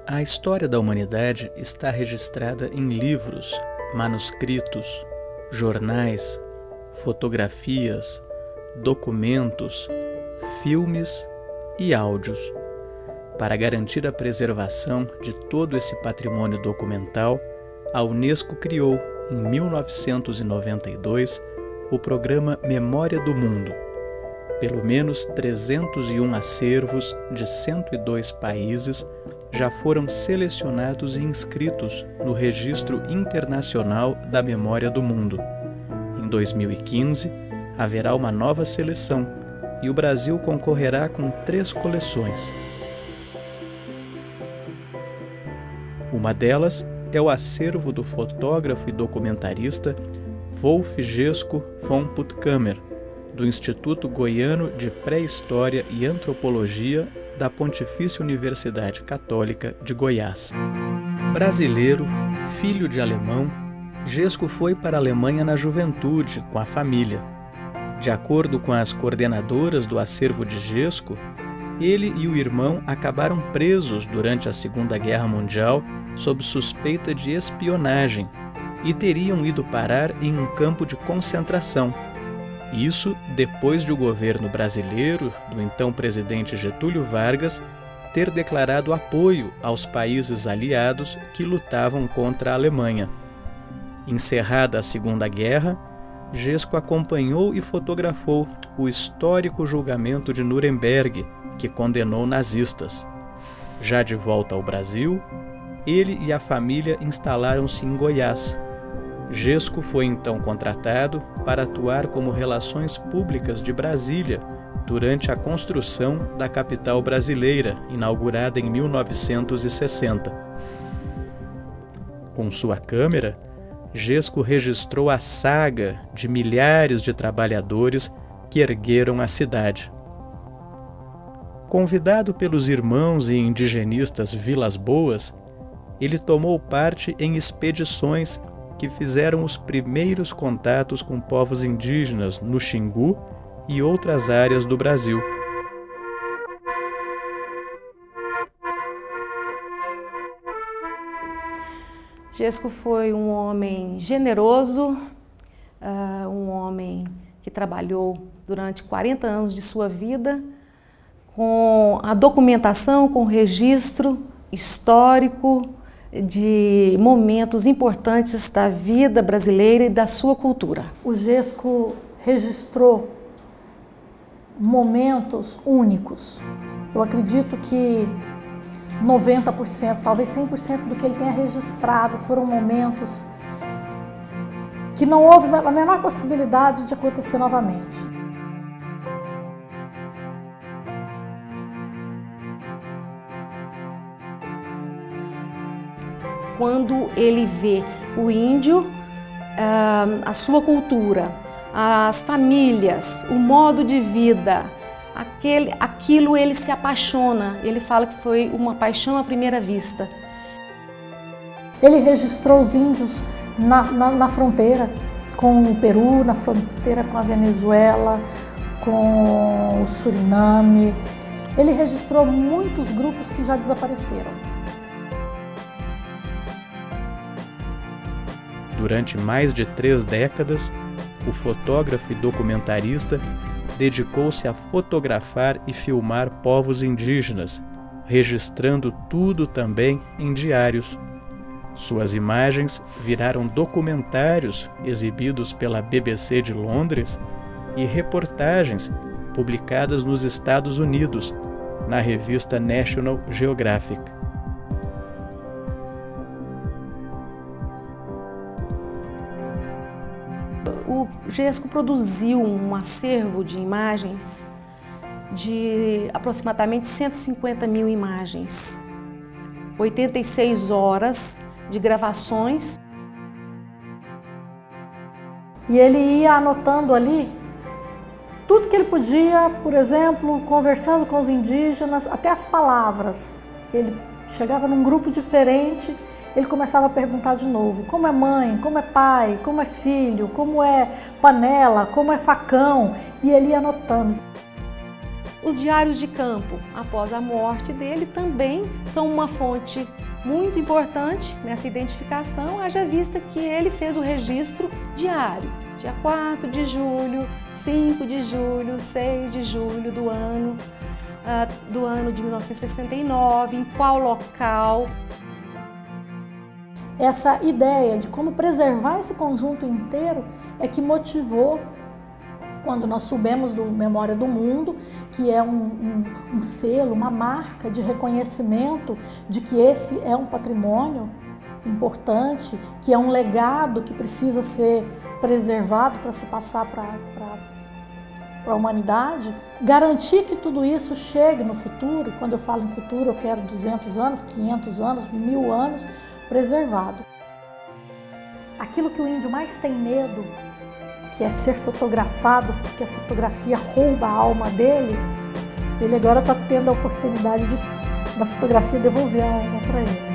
A história da humanidade está registrada em livros, manuscritos, jornais, fotografias, documentos, filmes e áudios. Para garantir a preservação de todo esse patrimônio documental, a Unesco criou, em 1992, o programa Memória do Mundo. Pelo menos 301 acervos de 102 países já foram selecionados e inscritos no Registro Internacional da Memória do Mundo. Em 2015, haverá uma nova seleção e o Brasil concorrerá com 3 coleções. Uma delas é o acervo do fotógrafo e documentarista Wolf Gesco von Puttkamer, do Instituto Goiano de Pré-História e Antropologia da Pontifícia Universidade Católica de Goiás. Brasileiro, filho de alemão, Gesco foi para a Alemanha na juventude, com a família. De acordo com as coordenadoras do acervo de Gesco, ele e o irmão acabaram presos durante a Segunda Guerra Mundial sob suspeita de espionagem e teriam ido parar em um campo de concentração. Isso depois de o governo brasileiro, do então presidente Getúlio Vargas, ter declarado apoio aos países aliados que lutavam contra a Alemanha. Encerrada a Segunda Guerra, Gesco acompanhou e fotografou o histórico julgamento de Nuremberg, que condenou nazistas. Já de volta ao Brasil, ele e a família instalaram-se em Goiás. Gesco foi então contratado para atuar como relações públicas de Brasília durante a construção da capital brasileira, inaugurada em 1960. Com sua câmera, Gesco registrou a saga de milhares de trabalhadores que ergueram a cidade. Convidado pelos irmãos e indigenistas Vilas Boas, ele tomou parte em expedições que fizeram os primeiros contatos com povos indígenas no Xingu e outras áreas do Brasil. Gesco foi um homem generoso, um homem que trabalhou durante 40 anos de sua vida com a documentação, com o registro histórico de momentos importantes da vida brasileira e da sua cultura. O Gesco registrou momentos únicos. Eu acredito que 90%, talvez 100% do que ele tenha registrado foram momentos que não houve a menor possibilidade de acontecer novamente. Quando ele vê o índio, a sua cultura, as famílias, o modo de vida, aquilo ele se apaixona. Ele fala que foi uma paixão à primeira vista. Ele registrou os índios na fronteira com o Peru, na fronteira com a Venezuela, com o Suriname. Ele registrou muitos grupos que já desapareceram. Durante mais de 3 décadas, o fotógrafo e documentarista dedicou-se a fotografar e filmar povos indígenas, registrando tudo também em diários. Suas imagens viraram documentários exibidos pela BBC de Londres e reportagens publicadas nos Estados Unidos, na revista National Geographic. O Gesco produziu um acervo de imagens de aproximadamente 150 mil imagens, 86 horas de gravações. E ele ia anotando ali tudo que ele podia, por exemplo, conversando com os indígenas, até as palavras. Ele chegava num grupo diferente ele começava a perguntar de novo: como é mãe, como é pai, como é filho, como é panela, como é facão, e ele ia anotando. Os diários de campo, após a morte dele, também são uma fonte muito importante nessa identificação, haja vista que ele fez o registro diário, dia 4 de julho, 5 de julho, 6 de julho do ano de 1969, em qual local. Essa ideia de como preservar esse conjunto inteiro é que motivou, quando nós soubemos do Memória do Mundo, que é um selo, uma marca de reconhecimento de que esse é um patrimônio importante, que é um legado que precisa ser preservado para se passar para a humanidade, garantir que tudo isso chegue no futuro, e quando eu falo em futuro eu quero 200 anos, 500 anos, 1000 anos, preservado. Aquilo que o índio mais tem medo, que é ser fotografado, porque a fotografia rouba a alma dele, ele agora está tendo a oportunidade da fotografia devolver a alma para ele.